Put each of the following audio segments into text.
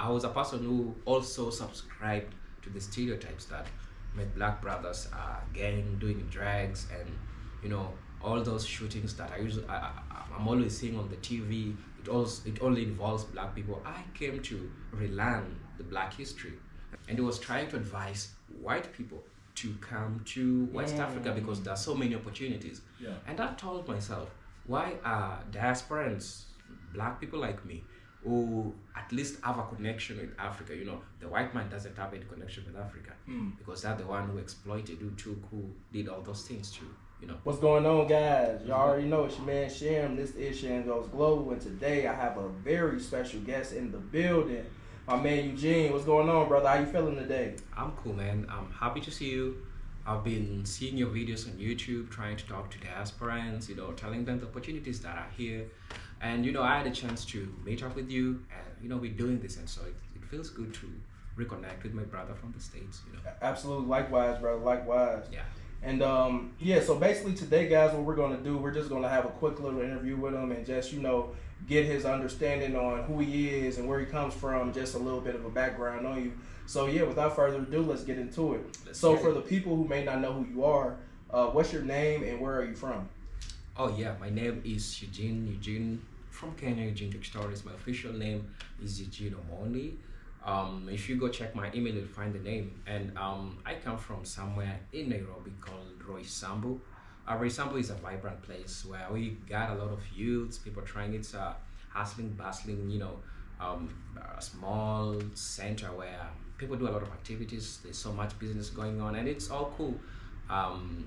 I was a person who also subscribed to the stereotypes that my black brothers are gang, doing drugs, and you know all those shootings that I'm always seeing on the TV. It only involves black people. I came to relearn the black history, and it was trying to advise white people to come to West Africa because there are so many opportunities. Yeah. And I told myself, why are diasporans, black people like me, who at least have a connection with Africa? You know, the white man doesn't have any connection with Africa because they're the one who exploited, who took, who did all those things too. You know. What's going on, guys? Y'all already know it's your man Sham. This is shamgoesglobal, and today I have a very special guest in the building. My man Eugene. What's going on, brother? How you feeling today? I'm cool, man. I'm happy to see you. I've been seeing your videos on YouTube, trying to talk to diasporans, you know, telling them the opportunities that are here. And, you know, I had a chance to meet up with you and, you know, we're doing this. And so it feels good to reconnect with my brother from the States, you know. Absolutely. Likewise, brother. Likewise. Yeah. And yeah, so basically today, guys, what we're going to do, we're just going to have a quick little interview with him and just, you know, get his understanding on who he is and where he comes from, just a little bit of a background on you. So yeah, without further ado, let's get into it. So for the people who may not know who you are, what's your name and where are you from? Oh yeah, my name is Eugene from Kenya. Eugene Textor is my official name, is Eugene Omondi. If you go check my email, you'll find the name. And I come from somewhere in Nairobi called Roysambu. Roysambu is a vibrant place where we got a lot of youths, people trying. It's a hustling, bustling, you know, a small center where people do a lot of activities. There's so much business going on, and it's all cool.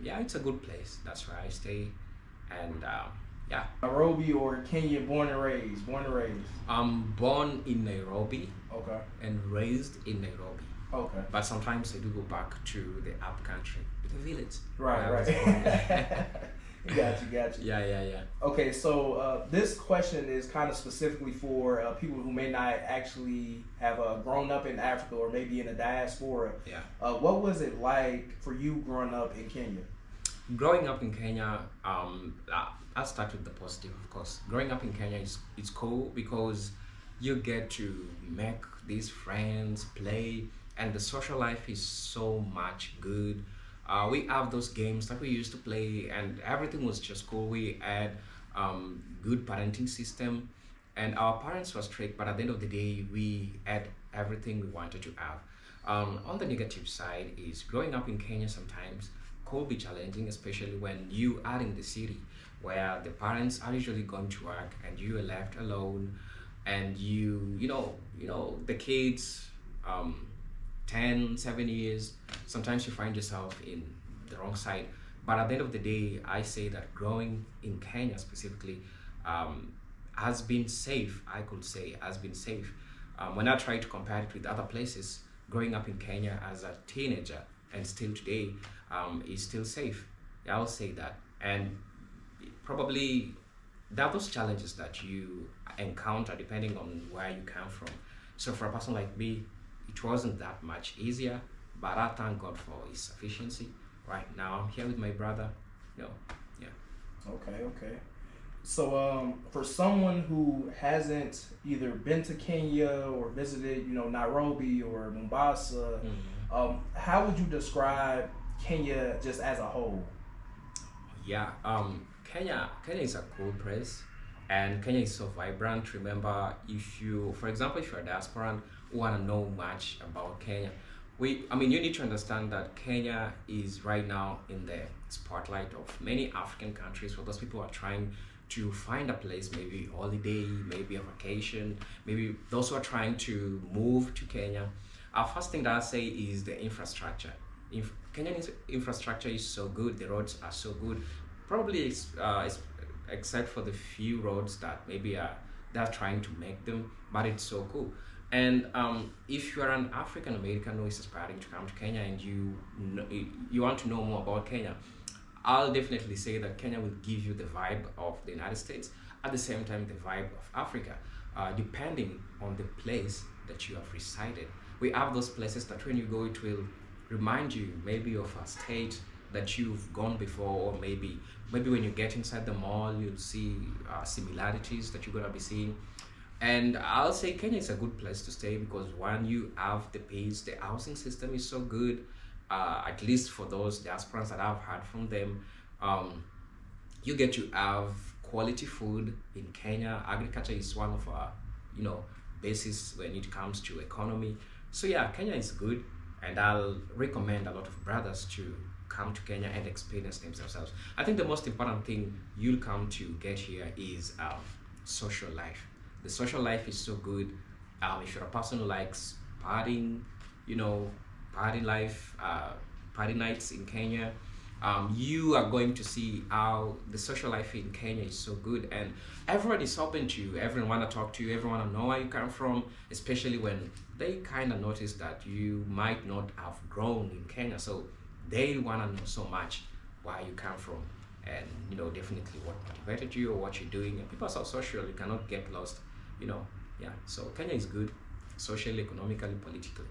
Yeah, it's a good place. That's where I stay, and yeah. Nairobi or Kenya, born and raised? Born and raised. I'm born in Nairobi. Okay. And raised in Nairobi. Okay. But sometimes I do go back to the up country, to the village. Right. Got you. Yeah. Okay, so this question is kind of specifically for people who may not actually have grown up in Africa or maybe in the diaspora. Yeah. What was it like for you growing up in Kenya? Growing up in Kenya, I'll start with the positive, of course. Growing up in Kenya is cool because you get to make these friends, play, and the social life is so much good. We have those games that we used to play, and everything was just cool. We had good parenting system, and our parents were strict, but at the end of the day, we had everything we wanted to have. On the negative side is growing up in Kenya sometimes could be challenging, especially when you are in the city where the parents are usually going to work and you are left alone, and you know the kids 7 years, sometimes you find yourself in the wrong side. But at the end of the day, I say that growing in Kenya specifically has been safe. I could say has been safe. When I try to compare it with other places, growing up in Kenya as a teenager and still today is still safe. I'll say that. And probably there are those challenges that you encounter depending on where you come from. So for a person like me, it wasn't that much easier, but I thank God for his sufficiency. Right now I'm here with my brother, you know. Yeah. Okay. So for someone who hasn't either been to Kenya or visited, you know, Nairobi or Mombasa, how would you describe Kenya just as a whole? Yeah, Kenya is a cool place, and Kenya is so vibrant. Remember, for example, if you're a diasporan who want to know much about Kenya, you need to understand that Kenya is right now in the spotlight of many African countries. For those people who are trying to find a place, maybe holiday, maybe a vacation, maybe those who are trying to move to Kenya, first thing that I say is the infrastructure. Kenyan infrastructure is so good, the roads are so good, probably except for the few roads that maybe they're trying to make them, but it's so cool. And if you're an African American who is aspiring to come to Kenya and you want to know more about Kenya, I'll definitely say that Kenya will give you the vibe of the United States, at the same time the vibe of Africa, depending on the place that you have resided. We have those places that when you go, it will remind you maybe of a state that you've gone before, or maybe when you get inside the mall, you'll see similarities that you're gonna be seeing. And I'll say Kenya is a good place to stay because one, you have the peace, the housing system is so good. At least for those diasporans that I've heard from them, um, you get to have quality food in Kenya. Agriculture is one of our, you know, basis when it comes to economy. So yeah, Kenya is good, and I'll recommend a lot of brothers to come to Kenya and experience themselves. I think the most important thing you'll come to get here is social life. The social life is so good. If you're a person who likes partying, you know, party life, party nights in Kenya, you are going to see how the social life in Kenya is so good, and everyone is open to you. Everyone want to talk to you. Everyone want to know where you come from, especially when they kind of notice that you might not have grown in Kenya, so they want to know so much where you come from, and you know, definitely what motivated you or what you're doing. And people are so social, you cannot get lost, you know. Yeah, so Kenya is good, socially, economically, politically.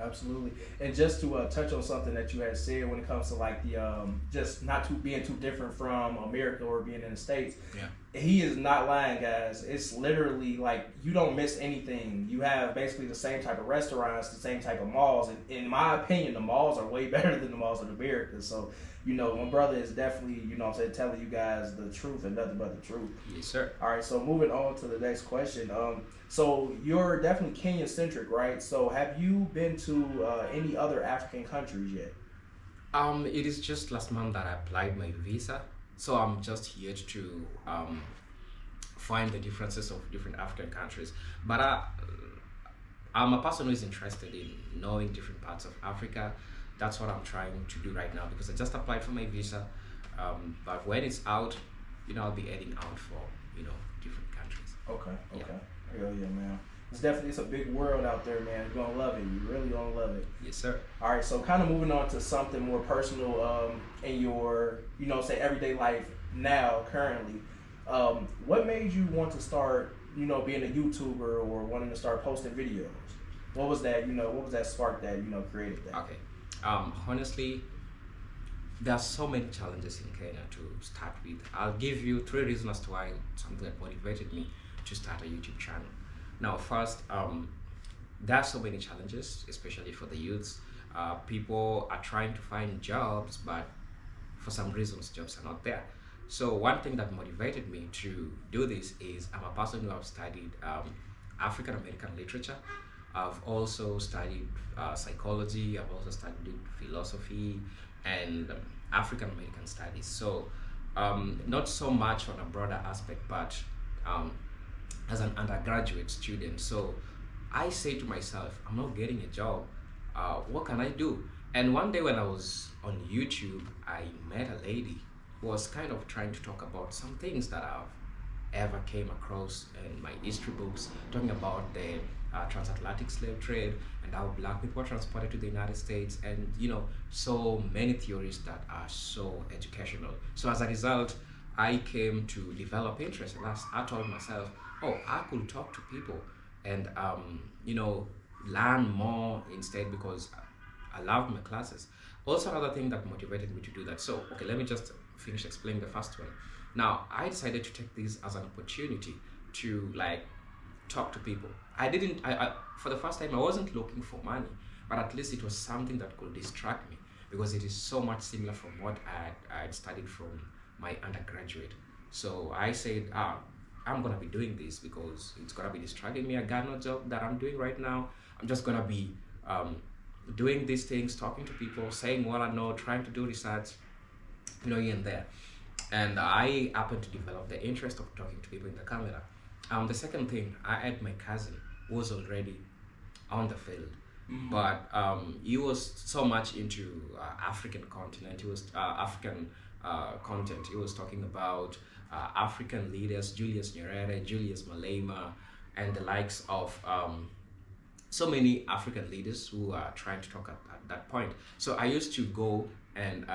Absolutely. And just to touch on something that you had said when it comes to like the just not too being too different from America or being in the States. Yeah. He is not lying, guys. It's literally like you don't miss anything. You have basically the same type of restaurants, the same type of malls. And in my opinion, the malls are way better than the malls in America. So, you know, my brother is definitely, you know what I'm saying, telling you guys the truth and nothing but the truth. Yes, sir. All right, so moving on to the next question. So you're definitely Kenyan centric, right? So have you been to any other African countries yet? It is just last month that I applied my visa, so I'm just here to find the differences of different African countries. But I'm a person who is interested in knowing different parts of Africa. That's what I'm trying to do right now because I just applied for my visa. But when it's out, you know, I'll be heading out for, you know, different countries. Okay. Yeah. Hell yeah, man. It's a big world out there, man. You're gonna love it. You really gonna love it. Yes, sir. All right, so kind of moving on to something more personal in your, you know, say everyday life now, currently. What made you want to start, you know, being a YouTuber or wanting to start posting videos? What was that, you know, what was that spark that, you know, created that? Okay. Honestly, there are so many challenges in Kenya to start with. I'll give you 3 reasons as to why something that motivated me to start a YouTube channel. Now, first, there are so many challenges, especially for the youths. People are trying to find jobs, but for some reasons, jobs are not there. So one thing that motivated me to do this is I'm a person who have studied African American literature. I've also studied psychology. I've also studied philosophy and African American studies. So not so much on a broader aspect, but as an undergraduate student. So I say to myself, I'm not getting a job. What can I do? And one day when I was on YouTube, I met a lady who was kind of trying to talk about some things that I've ever came across in my history books, talking about the transatlantic slave trade and how black people were transported to the United States, and you know, so many theories that are so educational. So as a result, I came to develop interest, and I told myself, oh, I could talk to people and you know, learn more instead, because I love my classes. Also, another thing that motivated me to do that. So okay, let me just finish explaining the first one. Now I decided to take this as an opportunity to like talk to people. I for the first time I wasn't looking for money, but at least it was something that could distract me, because it is so much similar from what I had studied from my undergraduate. So I said, I'm gonna be doing this because it's gonna be distracting me. I got no job that I'm doing right now. I'm just gonna be doing these things, talking to people, saying what I know, trying to do research, you know, here and there. And I happened to develop the interest of talking to people in the camera. The second thing, I had my cousin who was already on the field, but he was so much into African continent. He was African content. He was talking about African leaders, Julius Nyerere, Julius Malema, and the likes of so many African leaders who are trying to talk at that point. So I used to go and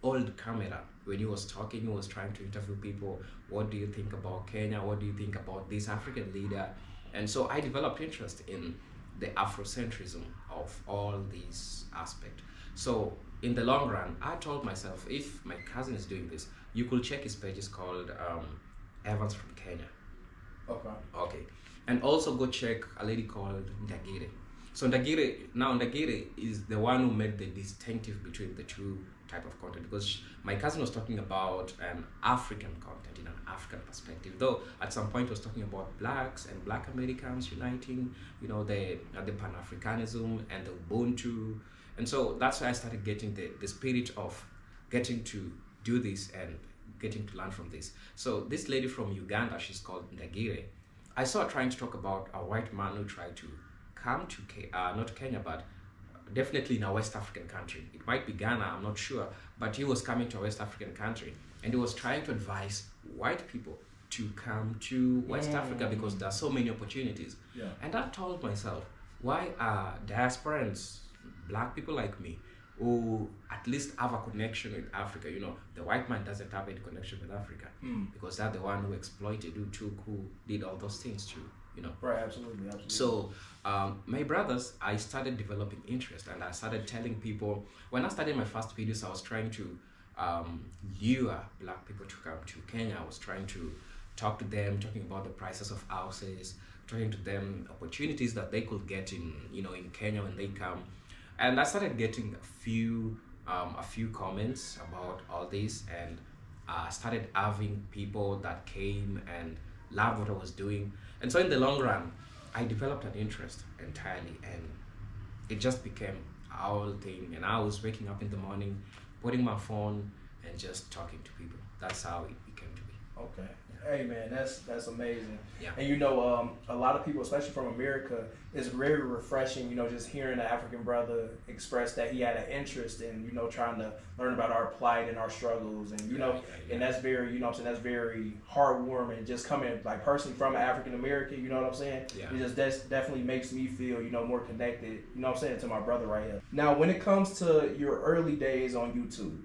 hold the camera when he was talking. He was trying to interview people. What do you think about Kenya? What do you think about this African leader? And so I developed interest in the Afrocentrism of all these aspects. So in the long run, I told myself, if my cousin is doing this, you could check his page. It's called Evans from Kenya. Okay. Okay. And also go check a lady called Ndagire. So Ndagire is the one who made the distinctive between the two type of content, because my cousin was talking about African content in an African perspective, though at some point was talking about blacks and black Americans uniting, you know, the Pan-Africanism and the Ubuntu. And so that's why I started getting the spirit of getting to do this and getting to learn from this. So this lady from Uganda, she's called Ndagire. I saw her trying to talk about a white man who tried to come to not Kenya, but definitely in a West African country. It might be Ghana, I'm not sure, but he was coming to a West African country and he was trying to advise white people to come to West Africa because there are so many opportunities. Yeah. And I told myself, why are diasporans, black people like me, who at least have a connection with Africa? You know, the white man doesn't have any connection with Africa because they're the one who exploited, who took, who did all those things too. You know. Right, absolutely. So my brothers, I started developing interest and I started telling people, when I started my first videos, I was trying to lure black people to come to Kenya. I was trying to talk to them, talking about the prices of houses, talking to them opportunities that they could get in, you know, in Kenya when they come. And I started getting a few comments about all this, and started having people that came and loved what I was doing. And so in the long run, I developed an interest entirely, and it just became our thing. And I was waking up in the morning, putting my phone and just talking to people. That's how it became to be. Okay. Hey man, that's amazing. Yeah. And you know, a lot of people, especially from America, it's very refreshing, you know, just hearing an African brother express that he had an interest in, you know, trying to learn about our plight and our struggles, and you know, and that's very, you know what I'm saying, that's very heartwarming. Just coming like personally from an African American, you know what I'm saying? Yeah. It just definitely makes me feel, you know, more connected, you know what I'm saying, to my brother right here. Now, when it comes to your early days on YouTube,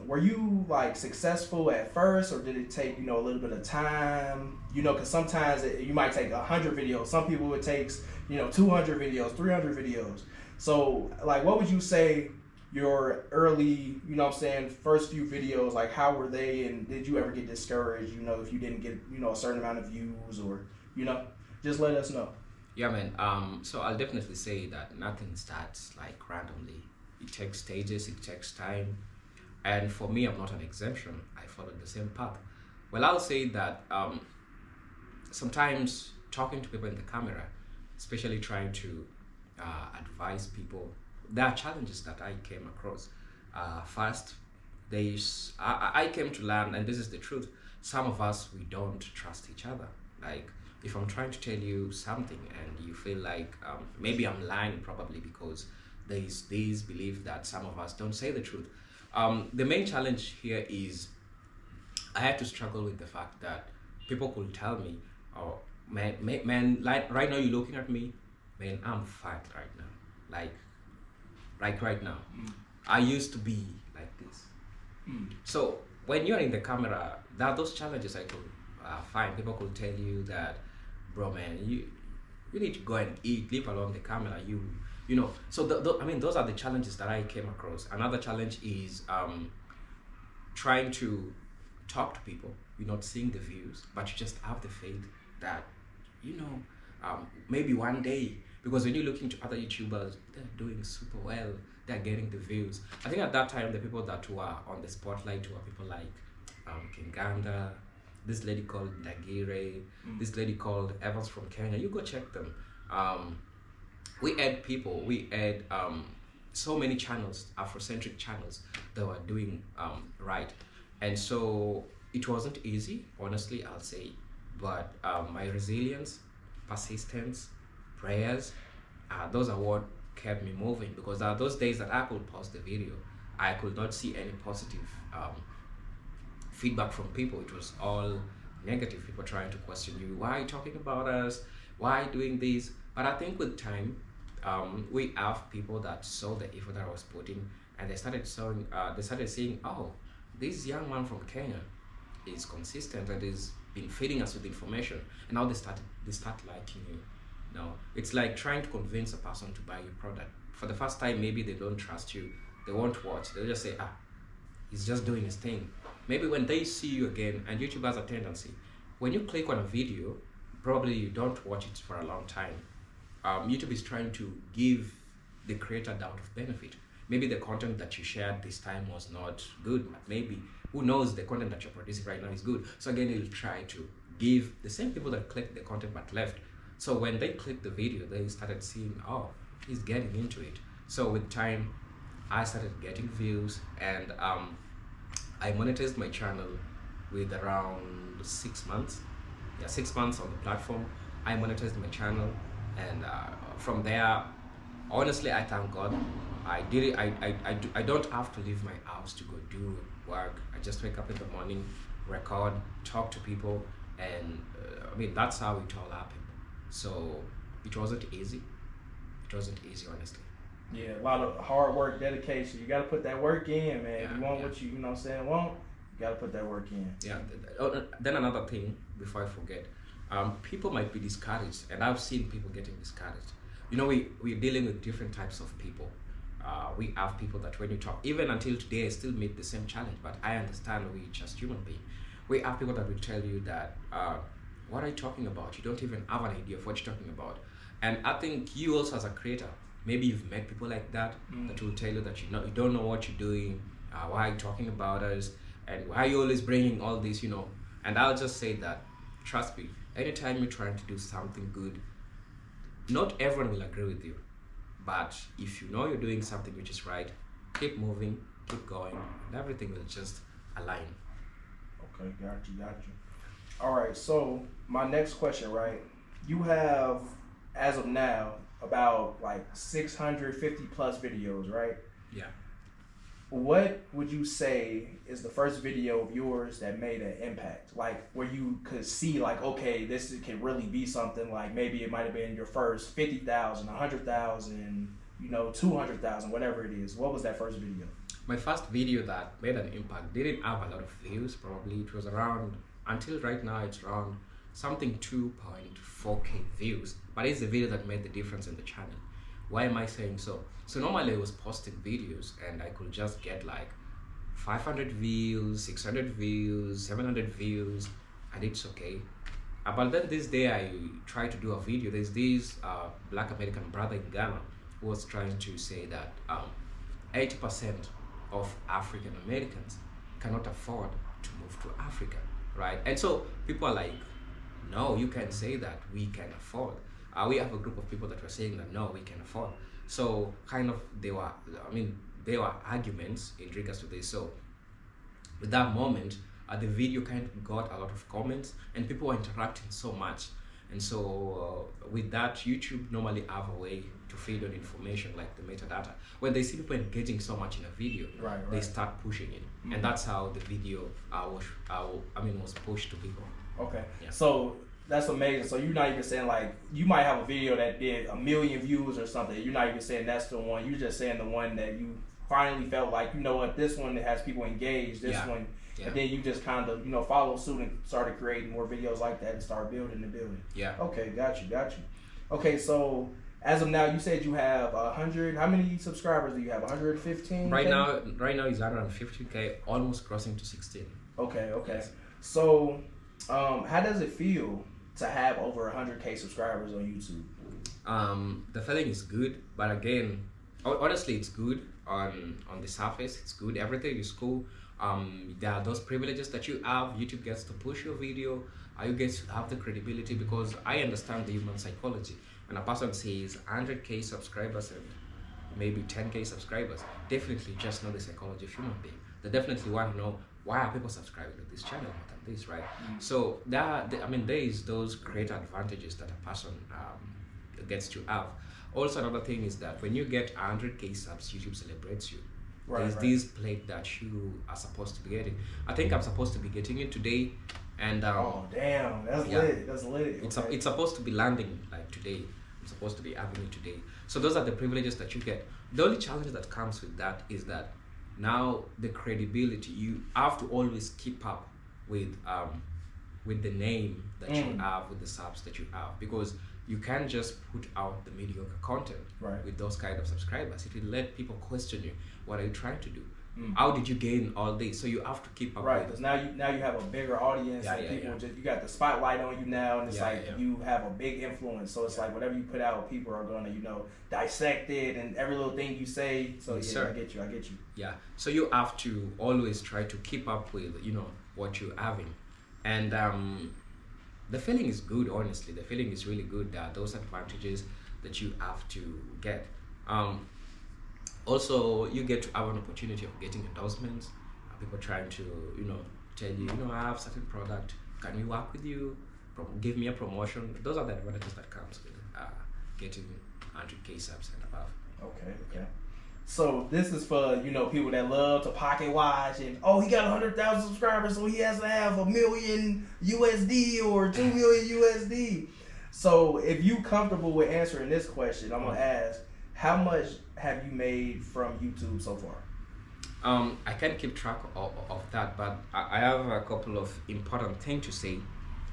were you like successful at first, or did it take, you know, a little bit of time? You know, because sometimes you might take 100 videos. Some people it takes, you know, 200 videos, 300 videos. So like, what would you say your early, you know what I'm saying, first few videos, like how were they, and did you ever get discouraged, you know, if you didn't get, you know, a certain amount of views, or, you know, just let us know. Yeah, man. So I'll definitely say that nothing starts like randomly. It takes stages, it takes time. And for me, I'm not an exemption. I followed the same path. Well, I'll say that sometimes talking to people in the camera, especially trying to advise people, there are challenges that I came across. First, I came to learn, and this is the truth, some of us, we don't trust each other. Like, if I'm trying to tell you something and you feel like maybe I'm lying, probably because there is this belief that some of us don't say the truth. The main challenge here is I had to struggle with the fact that people could tell me, oh, man, like right now you're looking at me, man, I'm fat right now. Like right now. I used to be like this. So when you're in the camera, there are those challenges I could find. People could tell you that, bro, man, you need to go and eat, leave alone the camera. You know, so I mean, those are the challenges that I came across. Another challenge is trying to talk to people. You're not seeing the views, but you just have the faith that, you know, maybe one day, because when you look into other YouTubers, they're doing super well, they're getting the views. I think at that time, the people that were on the spotlight were people like Kinganda, this lady called Ndagire, this lady called Evans from Kenya. You go check them. We had people, we had so many channels, Afrocentric channels that were doing right. And so it wasn't easy, honestly, I'll say, but my resilience, persistence, prayers, those are what kept me moving, because there are those days that I could pause the video, I could not see any positive feedback from people. It was all negative, people trying to question you, why are you talking about us, why are you doing this? But I think with time, we have people that saw the effort that I was putting, and they started seeing, oh, this young man from Kenya is consistent and is been feeding us with information, and now they start liking you. No, it's like trying to convince a person to buy your product. For the first time, maybe they don't trust you, they won't watch, they'll just say, he's just doing his thing. Maybe when they see you again, and YouTube has a tendency, when you click on a video, probably you don't watch it for a long time. YouTube is trying to give the creator doubt of benefit. Maybe the content that you shared this time was not good, but maybe, who knows, the content that you're producing right now is good. So again, you'll try to give the same people that clicked the content but left. So when they clicked the video, they started seeing, oh, he's getting into it. So with time, I started getting views, and I monetized my channel with around 6 months. Yeah, 6 months on the platform. I monetized my channel, and from there, honestly, I thank God. I did it. I don't have to leave my house to go do work. I just wake up in the morning, record, talk to people, and I mean, that's how it all happened. So it wasn't easy. It wasn't easy, honestly. Yeah, a lot of hard work, dedication. You got to put that work in, man. Yeah, you want what you know what I'm saying, want, you got to put that work in. Yeah. Then another thing, before I forget, people might be discouraged, and I've seen people getting discouraged. You know, we're dealing with different types of people. We have people that when you talk, even until today, I still meet the same challenge, but I understand we're just human beings. We have people that will tell you that, what are you talking about? You don't even have an idea of what you're talking about. And I think you also, as a creator, maybe you've met people like that, that will tell you that you don't know what you're doing, why are you talking about us, and why are you always bringing all this, And I'll just say that, trust me, anytime you're trying to do something good, not everyone will agree with you. But if you know you're doing something which is right, keep moving, keep going, and everything will just align. Okay, got you. All right, so my next question, right? You have, as of now, about like 650 plus videos, right? Yeah. What would you say is the first video of yours that made an impact? Like where you could see like, okay, this can really be something, like maybe it might have been your first 50,000, 100,000, 200,000, whatever it is. What was that first video? My first video that made an impact didn't have a lot of views, probably. It was around, until right now, it's around something 2.4K views. But it's the video that made the difference in the channel. Why am I saying so? So normally I was posting videos and I could just get like 500 views, 600 views, 700 views, and it's okay. But then this day I tried to do a video. There's this Black American brother in Ghana who was trying to say that 80% of African Americans cannot afford to move to Africa, right? And so people are like, no, you can't say that, we can afford. We have a group of people that were saying that, no, we can afford. So kind of, there were arguments in regards to this. So with that moment, the video kind of got a lot of comments and people were interacting so much. And so with that, YouTube normally have a way to feed on information like the metadata. When they see people engaging so much in a video, they start pushing it. Mm-hmm. And that's how the video was pushed to people. Okay, yeah. So that's amazing. So you're not even saying like, you might have a video that did 1 million views or something. You're not even saying that's the one. You're just saying the one that you finally felt like, what, this one that has people engaged, this one. Yeah. And then you just kind of, follow suit and started creating more videos like that and start building and building. Yeah. Okay, got you. Okay, so as of now, you said you have 100. How many subscribers do you have? 115? Right now it's 150K, almost crossing to 16. Okay. Yes. So, how does it feel to have over 100K subscribers on YouTube? The feeling is good, but again, honestly, it's good on the surface. It's good. Everything is cool. There are those privileges that you have. YouTube gets to push your video. You get to have the credibility, because I understand the human psychology. When a person says 100K subscribers and maybe 10K subscribers, definitely just know the psychology of human being. They definitely want to know, why are people subscribing to this channel more than this, right? Mm-hmm. So there is those great advantages that a person gets to have. Also, another thing is that when you get 100K subs, YouTube celebrates you. There's this plate that you are supposed to be getting. I think I'm supposed to be getting it today, and oh damn, that's lit. That's lit. It's supposed to be landing like today. I'm supposed to be having it today. So those are the privileges that you get. The only challenge that comes with that is that now the credibility, you have to always keep up with the name that you have, with the subs that you have, because you can't just put out the mediocre content with those kind of subscribers. It will let people question you. What are you trying to do? How did you gain all this? So you have to keep up. Right, because now you have a bigger audience, and people just, you got the spotlight on you now, and it's you have a big influence. So it's like whatever you put out, people are gonna dissect it, and every little thing you say. So I get you. Yeah. So you have to always try to keep up with what you're having, and the feeling is good. Honestly, the feeling is really good. Those advantages that you have to get. Also, you get to have an opportunity of getting endorsements. People trying to, tell you, I have certain product. Can we work with you? Give me a promotion. Those are the advantages that comes with getting 100K subs and above. Okay. So this is for people that love to pocket watch and he got 100,000 subscribers, so he has to have $1 million USD or $2 million USD. So if you comfortable with answering this question, I'm gonna ask, how much have you made from YouTube so far? I can't keep track of that, but I have a couple of important things to say.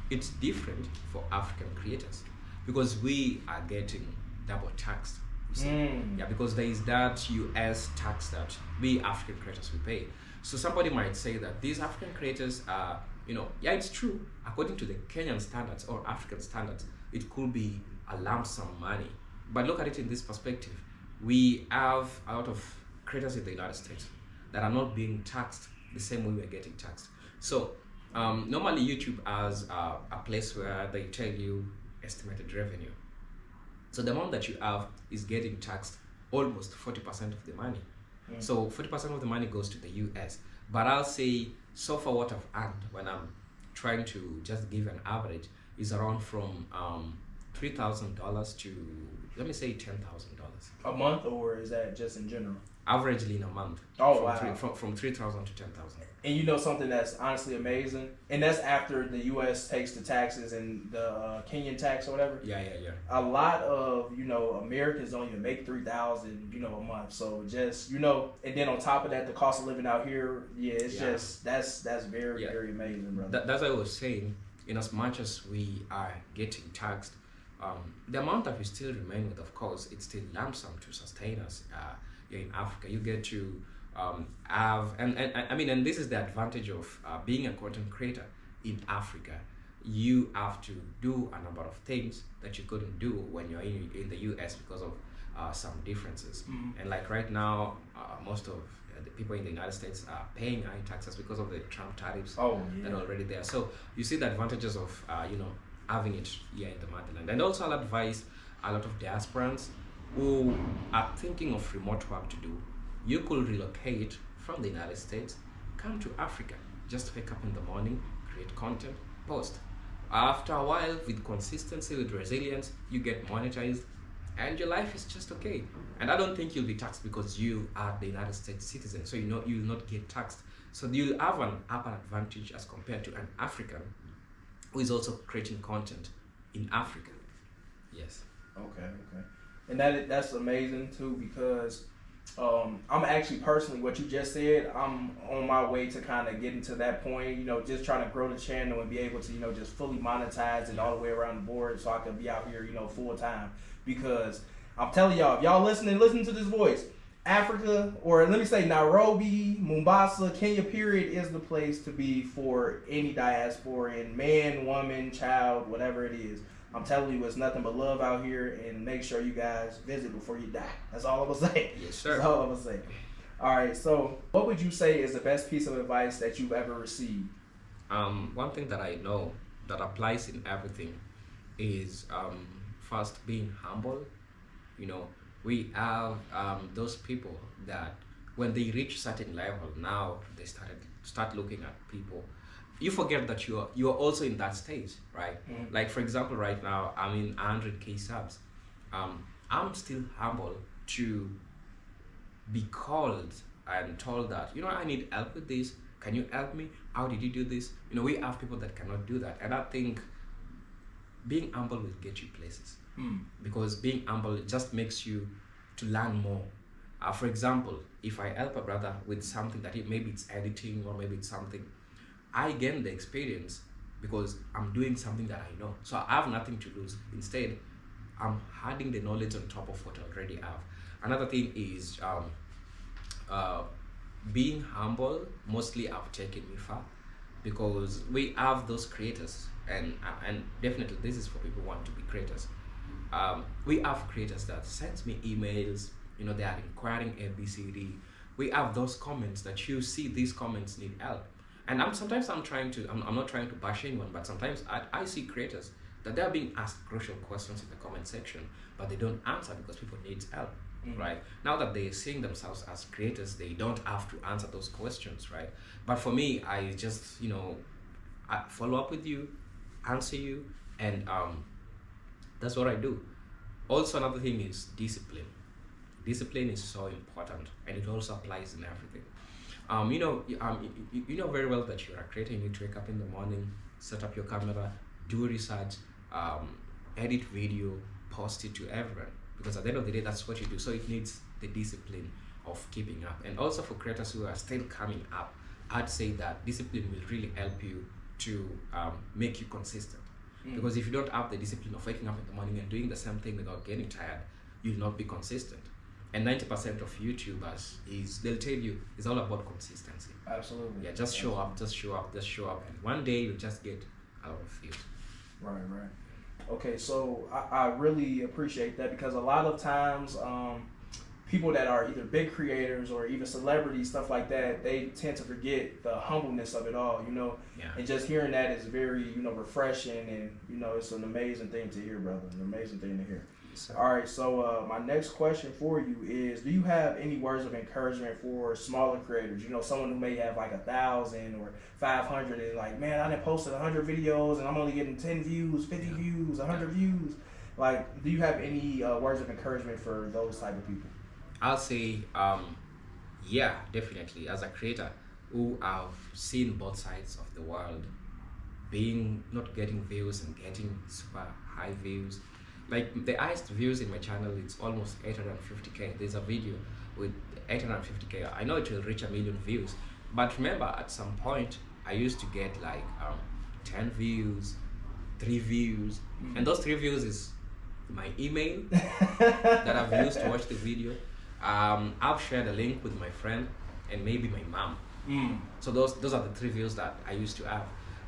It's different for African creators because we are getting double taxed. Yeah, because there is that US tax that we African creators we pay. So somebody might say that these African creators are, it's true. According to the Kenyan standards or African standards, it could be a lump sum money. But look at it in this perspective. We have a lot of creators in the United States that are not being taxed the same way we're getting taxed. So normally YouTube has a place where they tell you estimated revenue. So the amount that you have is getting taxed almost 40% of the money. So 40% of the money goes to the US. But I'll say so far what I've earned when I'm trying to just give an average is around from $3,000 to, let me say, $10,000 a month, or is that just in general? Averagely in a month. From 3,000 to 10,000. And something that's honestly amazing, and that's after the U.S. takes the taxes and the Kenyan tax or whatever. Yeah. A lot of Americans don't even make $3,000 a month. So just and then on top of that, the cost of living out here, just that's very very amazing, brother. That's what I was saying. In as much as we are getting taxed, the amount that we still remain with, of course, it's still lump sum to sustain us. In Africa, you get to have, and this is the advantage of being a content creator in Africa. You have to do a number of things that you couldn't do when you're in the US because of some differences. And like right now, most of the people in the United States are paying high taxes because of the Trump tariffs that are already there. So you see the advantages of having it here in the motherland. And also I'll advise a lot of diasporans who are thinking of remote work to do. You could relocate from the United States, come to Africa, just wake up in the morning, create content, post. After a while, with consistency, with resilience, you get monetized and your life is just okay. And I don't think you'll be taxed because you are the United States citizen, so you will not get taxed. So you'll have an upper advantage as compared to an African who is also creating content in Africa. Yes. Okay. And that's amazing too, because I'm actually personally, what you just said, I'm on my way to kind of getting to that point, just trying to grow the channel and be able to, just fully monetize it all the way around the board so I can be out here, full time. Because I'm telling y'all, if y'all listen to this voice, Africa, or let me say Nairobi, Mombasa, Kenya, period, is the place to be for any diasporan, man, woman, child, whatever it is. I'm telling you, it's nothing but love out here, and make sure you guys visit before you die. That's all I'm gonna say. Yes, sir. That's all I'm gonna say. All right, so what would you say is the best piece of advice that you've ever received? One thing that I know that applies in everything is first, being humble. We have those people that when they reach certain level, now they start looking at people. You forget that you're also in that stage, right? Like for example, right now I'm in 100K subs. I'm still humble to be called and told that I need help with this. Can you help me? How did you do this? We have people that cannot do that, and I think being humble will get you places. Because being humble just makes you to learn more. For example, if I help a brother with something that maybe it's editing or maybe it's something, I gain the experience because I'm doing something that I know. So I have nothing to lose. Instead, I'm adding the knowledge on top of what I already have. Another thing is being humble, mostly I've taken me far, because we have those creators, and definitely this is for people who want to be creators. We have creators that send me emails, they are inquiring ABCD. We have those comments that you see, these comments need help. And sometimes I'm not trying to bash anyone, but sometimes I see creators that they are being asked crucial questions in the comment section, but they don't answer because people need help. Right now that they're seeing themselves as creators, they don't have to answer those questions, right? But for me, I just I follow up with you, answer you, and that's what I do. Also, another thing is discipline. Discipline is so important, and it also applies in everything. You know very well that you're a creator. You need to wake up in the morning, set up your camera, do research, edit video, post it to everyone, because at the end of the day, that's what you do. So it needs the discipline of keeping up. And also for creators who are still coming up, I'd say that discipline will really help you to make you consistent. Because if you don't have the discipline of waking up in the morning and doing the same thing without getting tired, you'll not be consistent. And 90% of YouTubers they'll tell you it's all about consistency. Absolutely. Yeah, just show up, just show up, just show up, and one day you'll just get a lot of views. Right. Okay, so I really appreciate that, because a lot of times people that are either big creators or even celebrities, stuff like that, they tend to forget the humbleness of it all, Yeah. And just hearing that is very, refreshing, and, it's an amazing thing to hear, brother, an amazing thing to hear. Yes, all right, so my next question for you is, do you have any words of encouragement for smaller creators? Someone who may have like 1,000 or 500 and like, man, I done posted 100 videos and I'm only getting 10 views, 50 views, 100 views. Like, do you have any words of encouragement for those type of people? I'll say, yeah, definitely. As a creator who have seen both sides of the world, not getting views and getting super high views. Like the highest views in my channel, it's almost 850k. There's a video with 850k. I know it will reach 1 million views, but remember, at some point, I used to get like 10 views, 3 views, and those 3 views is my email that I've used to watch the video. I've shared a link with my friend and maybe my mom. So those are the 3 views that I used to have.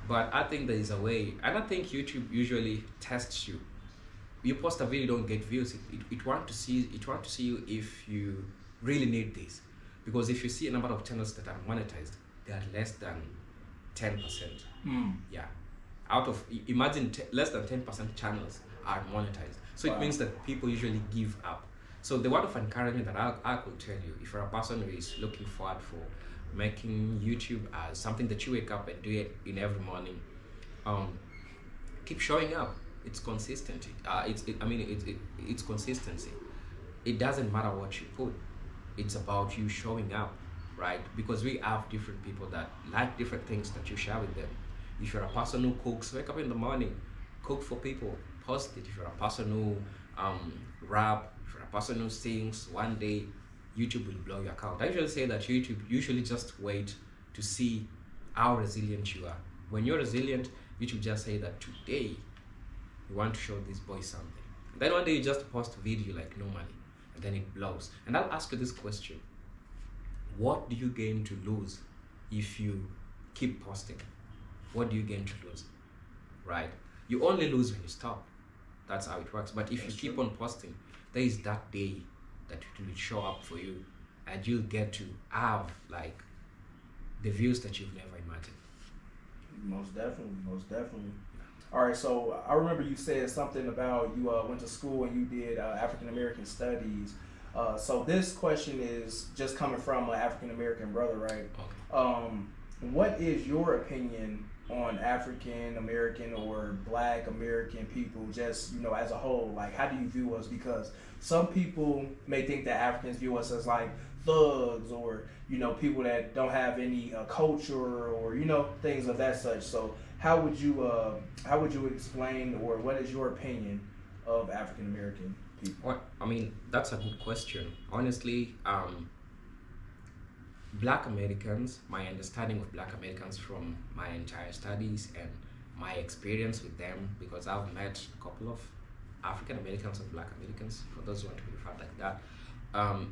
But I think there is a way, and I think YouTube usually tests you. You post a video, don't get views. It want to see you if you really need this, because if you see a number of channels that are monetized, they are less than 10%. Yeah, out of imagine less than 10% channels are monetized. So it means that people usually give up. So the word of encouragement that I could tell you, if you're a person who is looking forward for making YouTube as something that you wake up and do it in every morning, keep showing up. It's consistency. It's consistency. It doesn't matter what you put. It's about you showing up, right? Because we have different people that like different things that you share with them. If you're a person who cooks, wake up in the morning, cook for people, post it. If you're a person who rap, if you're a person who sings, one day YouTube will blow your account. I usually say that YouTube usually just wait to see how resilient you are. When you're resilient, YouTube just say that today you want to show this boy something. And then one day you just post a video like normally, and then it blows. And I'll ask you this question: what do you gain to lose if you keep posting? What do you gain to lose? Right? You only lose when you stop. That's how it works. But if you keep on posting, there is that day that it will show up for you, and you'll get to have like the views that you've never imagined. Most definitely. All right, so I remember you said something about you went to school and you did African American studies. So this question is just coming from an African American brother, right? Okay. What is your opinion on African American or Black American people, just as a whole? Like, how do you view us? Because some people may think that Africans view us as like thugs, or people that don't have any culture, or things of that such. So how would you explain, or what is your opinion of African American people? Well, I mean, that's a good question. Honestly, Black Americans, my understanding of Black Americans from my entire studies and my experience with them, because I've met a couple of African Americans and Black Americans, for those who want to be referred like that,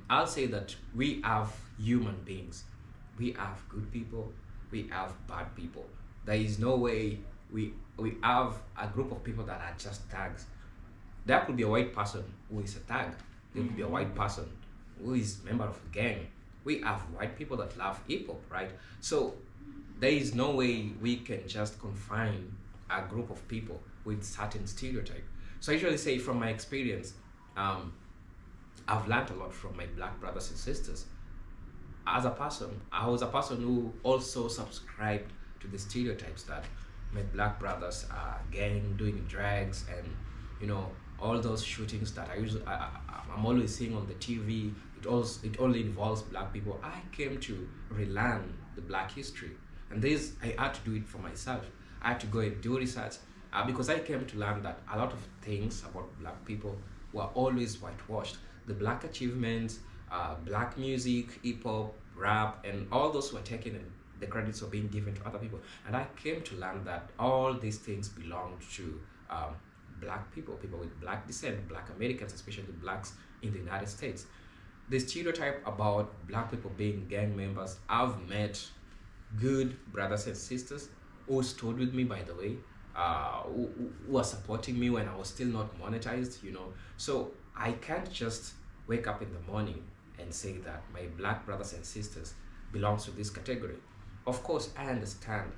I'll say that we have human beings. we have good people, we have bad people. There is no way we have a group of people that are just tags. There could be a white person who is a tag. There could be a white person who is a member of a gang. We have white people that love hip hop, right? So there is no way we can just confine a group of people with certain stereotype. So I usually say from my experience, I've learned a lot from my black brothers and sisters. As a person, I was a person who also subscribed to the stereotypes that my black brothers are gang, doing drugs, and all those shootings that I'm always seeing on the TV. It only involves black people. I came to relearn the black history, and this I had to do it for myself. I had to go and do research because I came to learn that a lot of things about black people were always whitewashed. The black achievements, black music, hip hop, rap, and all those were taken and the credits were being given to other people. And I came to learn that all these things belonged to black people, people with black descent, black Americans, especially blacks in the United States. The stereotype about black people being gang members, I've met good brothers and sisters who stood with me, by the way, who were supporting me when I was still not monetized, So I can't just wake up in the morning and say that my black brothers and sisters belongs to this category. Of course, I understand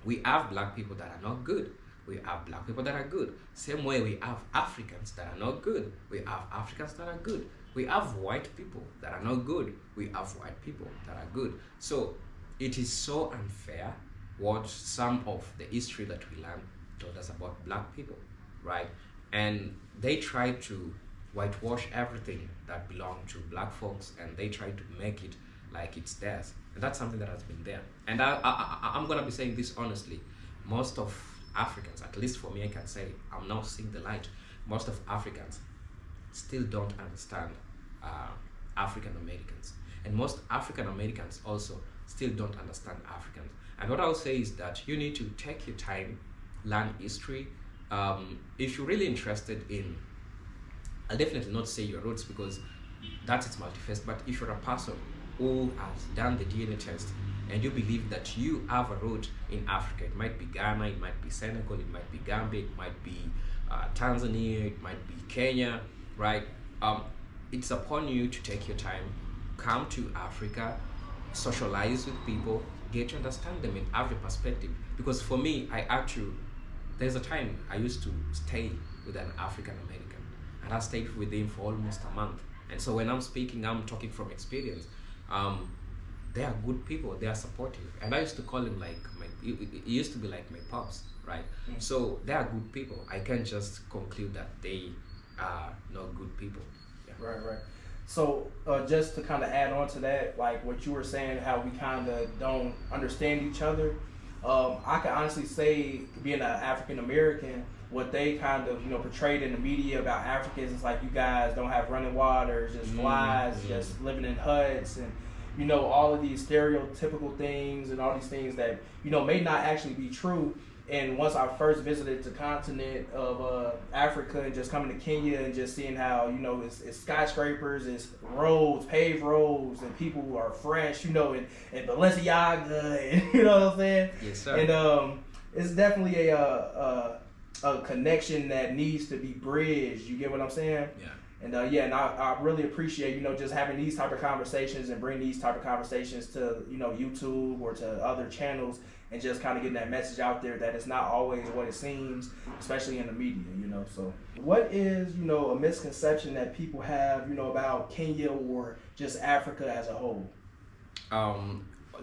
we have black people that are not good. We have black people that are good. Same way we have Africans that are not good. We have Africans that are good. We have white people that are not good. We have white people that are good. So it is so unfair what some of the history that we learned told us about black people, right? And they try to whitewash everything that belonged to black folks, and they try to make it like it's theirs. And that's something that has been there. And I'm gonna be saying this honestly. Most of Africans, at least for me, I can say, I'm now seeing the light. Most of Africans still don't understand African Americans. And most African Americans also still don't understand Africans. And what I'll say is that you need to take your time, learn history. If you're really interested in, I'll definitely not say your roots because that's its multifaceted, but if you're a person who has done the DNA test and you believe that you have a root in Africa, it might be Ghana, it might be Senegal, it might be Gambia, it might be Tanzania, it might be Kenya, right? It's upon you to take your time, come to Africa, socialize with people, get to understand them in every perspective. Because for me, there's a time I used to stay with an African American, and I stayed with him for almost a month. And so when I'm speaking, I'm talking from experience. They are good people, they are supportive. And I used to call him like, it used to be like my pops, right? Mm-hmm. So they are good people. I can't just conclude that they are not good people. Yeah. Right. So just to kind of add on to that, like what you were saying, how we kind of don't understand each other. I can honestly say, being an African American, what they kind of portrayed in the media about Africans is like, you guys don't have running water, just flies, just living in huts, and all of these stereotypical things and all these things that may not actually be true. And once I first visited the continent of Africa and just coming to Kenya and just seeing how it's skyscrapers, it's roads, paved roads, and people are fresh, and Balenciaga, and you know what I'm saying? Yes, sir. And it's definitely a connection that needs to be bridged. You get what I'm saying? Yeah. And and I really appreciate just having these type of conversations and bring these type of conversations to YouTube or to other channels, and just kind of getting that message out there that it's not always what it seems, especially in the media. So what is a misconception that people have about Kenya or just Africa as a whole?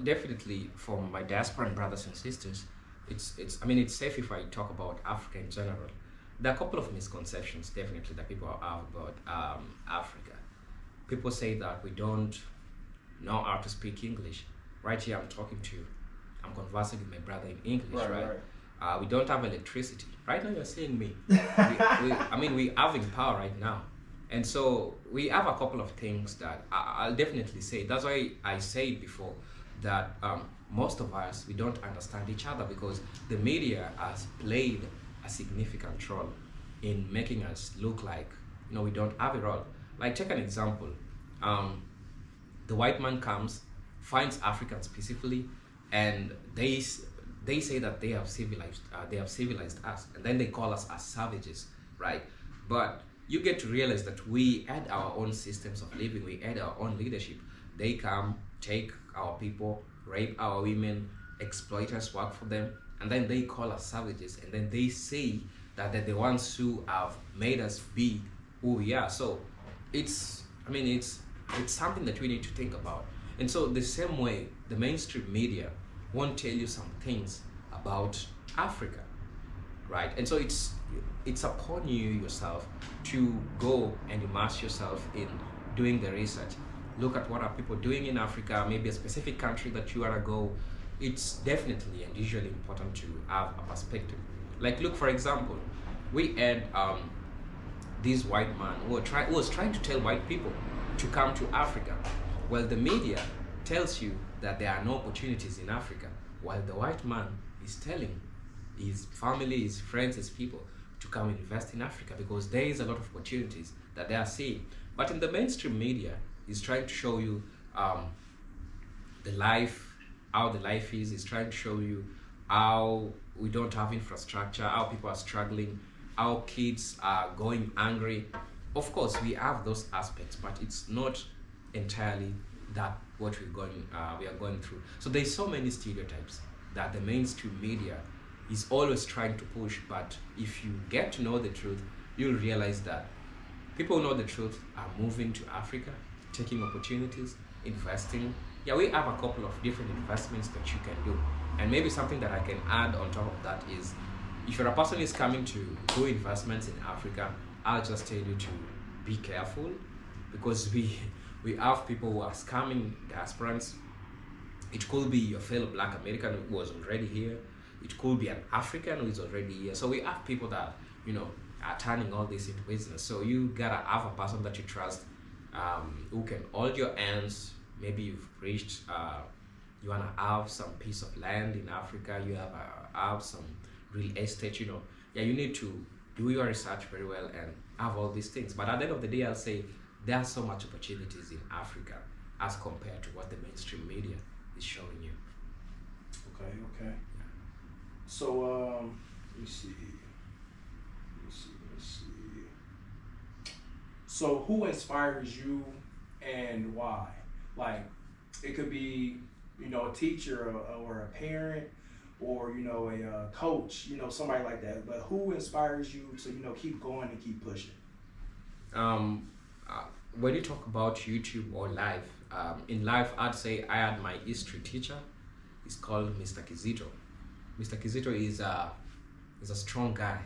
Definitely from my diaspora brothers and sisters, it's safe if I talk about Africa in general. There are a couple of misconceptions definitely that people have about Africa. People say that we don't know how to speak English. Right here I'm conversing with my brother in English, right? We don't have electricity. Right now you're seeing me. we having power right now. And so we have a couple of things that I'll definitely say. That's why I said before that most of us, we don't understand each other because the media has played a significant role in making us look like we don't have a role. Like, take an example. The white man comes finds Africans peacefully, and they say that they have civilized us, and then they call us as savages, right? But you get to realize that we had our own systems of living, we had our own leadership. They come, take our people, rape our women, exploit us, work for them, and then they call us savages, and then they say that they're the ones who have made us be who we are. So it's, I mean, it's something that we need to think about. And so the same way, the mainstream media won't tell you some things about Africa, right? And so it's upon you yourself to go and immerse yourself in doing the research. Look at what are people doing in Africa, maybe a specific country that you want to go. It's definitely and usually important to have a perspective. Like, look, for example, we had this white man who was trying to tell white people to come to Africa. Well, the media tells you that there are no opportunities in Africa, while the white man is telling his family, his friends, his people to come and invest in Africa because there is a lot of opportunities that they are seeing. But in the mainstream media, is trying to show you the life, how the life is trying to show you how we don't have infrastructure, how people are struggling, how kids are going angry. Of course, we have those aspects, but it's not entirely that what we are going through. So there's so many stereotypes that the mainstream media is always trying to push, but if you get to know the truth, you'll realize that people who know the truth are moving to Africa, taking opportunities, investing. Yeah, we have a couple of different investments that you can do. And maybe something that I can add on top of that is, if you're a person who is coming to do investments in Africa, I'll just tell you to be careful, because we have people who are scamming diasporans. It could be your fellow Black American who was already here. It could be an African who is already here. So we have people that, are turning all this into business. So you gotta have a person that you trust, who can hold your hands. Maybe you've reached, you wanna have some piece of land in Africa, you have some real estate, Yeah, you need to do your research very well and have all these things. But at the end of the day, I'll say there are so much opportunities in Africa as compared to what the mainstream media is showing you. Okay. Yeah. So, let me see. So who inspires you and why? Like, it could be, a teacher or a parent, or, a coach, somebody like that. But who inspires you to, keep going and keep pushing? When you talk about YouTube or life, in life, I'd say I had my history teacher. He's called Mr. Kizito. Mr. Kizito is a strong guy.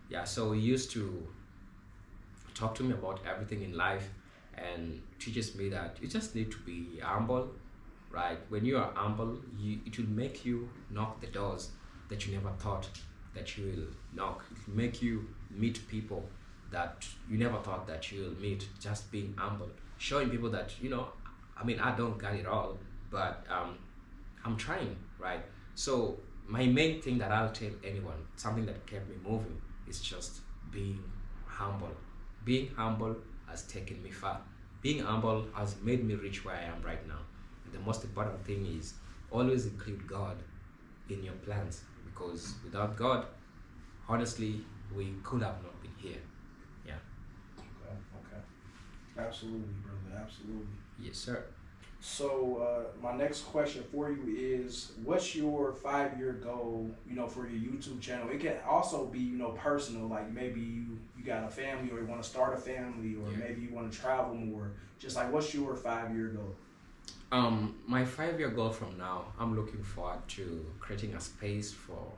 Yeah, so he used to talk to me about everything in life and teaches me that you just need to be humble, right? When you are humble, it will make you knock the doors that you never thought that you will knock. It will make you meet people that you never thought that you will meet. Just being humble, showing people that, I don't got it all, but I'm trying, right? So my main thing that I'll tell anyone, something that kept me moving, is just being humble. Being humble has taken me far. Being humble has made me reach where I am right now. And the most important thing is always include God in your plans, because without God, honestly, we could have not been here. Yeah. Okay. Absolutely, brother. Absolutely. Yes, sir. So my next question for you is, what's your 5-year goal, for your YouTube channel? It can also be, personal, like maybe you got a family, or you want to start a family, or maybe you want to travel more. Just like, what's your 5-year goal? My 5-year goal from now, I'm looking forward to creating a space for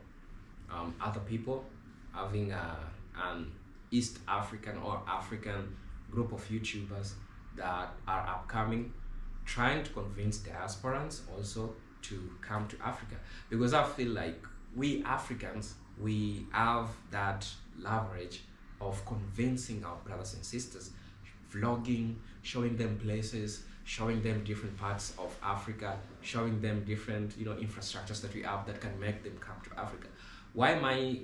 other people, having an East African or African group of YouTubers that are upcoming, trying to convince diasporans also to come to Africa, because I feel like we Africans, we have that leverage of convincing our brothers and sisters, vlogging, showing them places, showing them different parts of Africa, showing them different infrastructures that we have that can make them come to Africa. Why am I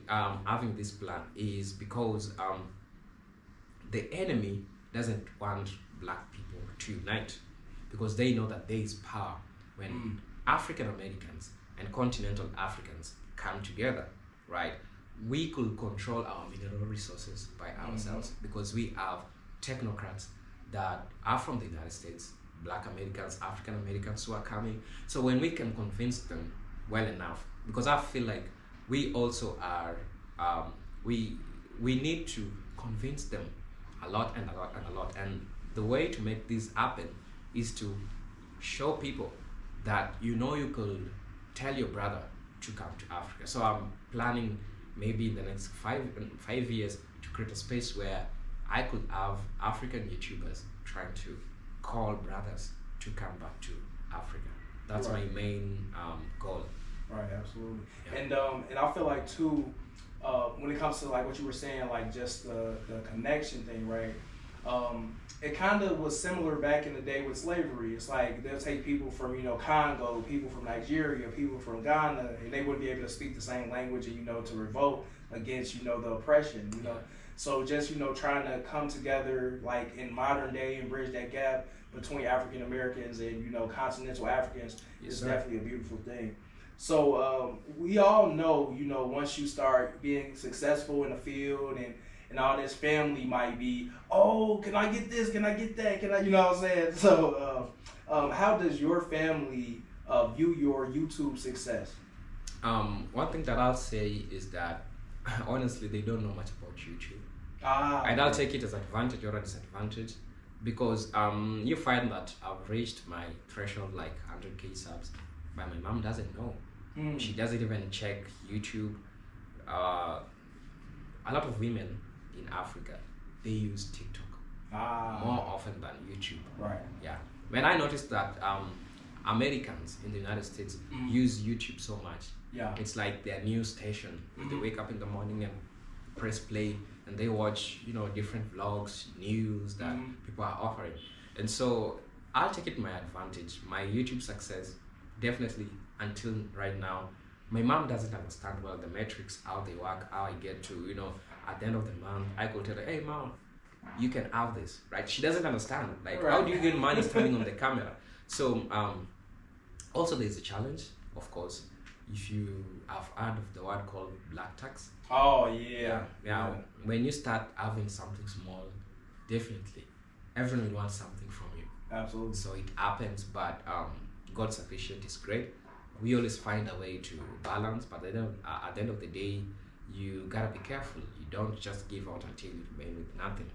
having this plan is because the enemy doesn't want Black people to unite, because they know that there is power when African Americans and continental Africans come together, right? We could control our mineral resources by ourselves because we have technocrats that are from the United States, Black Americans, African Americans who are coming. So when we can convince them well enough, because I feel like we also are, we need to convince them a lot and a lot and a lot. And the way to make this happen is to show people that you could tell your brother to come to Africa. So I'm planning maybe in the next 5 years to create a space where I could have African YouTubers trying to call brothers to come back to Africa. That's my main goal. Right, absolutely. Yeah. And I feel like too, when it comes to like what you were saying, like just the connection thing, right? It kind of was similar back in the day with slavery. It's like they'll take people from Congo, people from Nigeria, people from Ghana, and they wouldn't be able to speak the same language, and to revolt against the oppression. So just trying to come together like in modern day and bridge that gap between African Americans and continental Africans is definitely a beautiful thing. So we all know once you start being successful in the field and all this, family might be, oh, can I get this? Can I get that? Can I, what I'm saying? So how does your family view your YouTube success? One thing that I'll say is that honestly, they don't know much about YouTube. And I'll take it as advantage or a disadvantage because you find that I've reached my threshold like 100K subs, but my mom doesn't know. She doesn't even check YouTube. A lot of women in Africa, they use TikTok more often than YouTube. Right. Yeah. When I noticed that Americans in the United States use YouTube so much, it's like their news station. They wake up in the morning and press play and they watch different vlogs, news that people are offering. And so I'll take it to my advantage. My YouTube success, definitely until right now, my mom doesn't understand well the metrics, how they work, how I get to, at the end of the month, I could tell her, hey mom, you can have this, right? She doesn't understand, like, how do you get money standing on the camera? So also there's a challenge, of course, if you have heard of the word called black tax. Oh yeah. Yeah. When you start having something small, definitely everyone wants something from you. Absolutely. So it happens, but God's sufficient is great. We always find a way to balance, but at the end of the day, you gotta be careful. You don't just give out until you remain with nothing.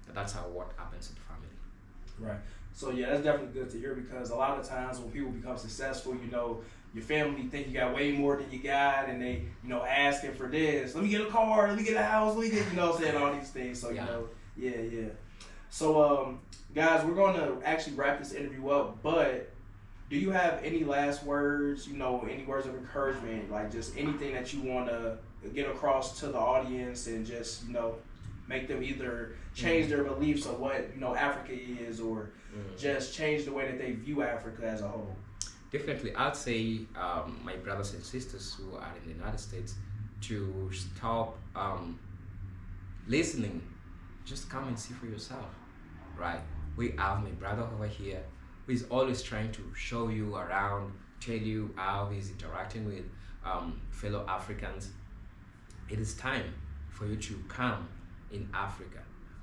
And that's what happens in the family. Right. So yeah, that's definitely good to hear because a lot of times when people become successful, your family think you got way more than you got, and they, asking for this. Let me get a car. Let me get a house. Let me get, saying all these things. So yeah. So guys, we're going to actually wrap this interview up, but do you have any last words, any words of encouragement, like just anything that you want to get across to the audience and just, make them either change their beliefs of what, Africa is or just change the way that they view Africa as a whole? Definitely, I'd say my brothers and sisters who are in the United States to stop listening. Just come and see for yourself, right? We have my brother over here who is always trying to show you around, tell you how he's interacting with fellow Africans. It is time for you to come in Africa.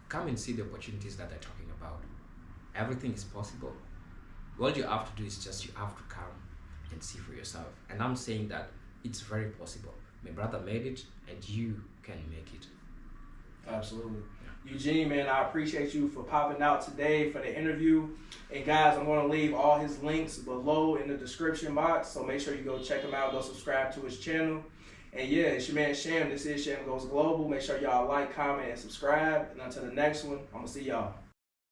Come and see the opportunities that they're talking about. Everything is possible. All you have to do is you have to come and see for yourself. And I'm saying that it's very possible. My brother made it, and you can make it. Absolutely. Eugene, man, I appreciate you for popping out today for the interview. And guys, I'm going to leave all his links below in the description box. So make sure you go check him out. Go subscribe to his channel. And yeah, it's your man Sham. This is Sham Goes Global. Make sure y'all like, comment, and subscribe. And until the next one, I'm going to see y'all.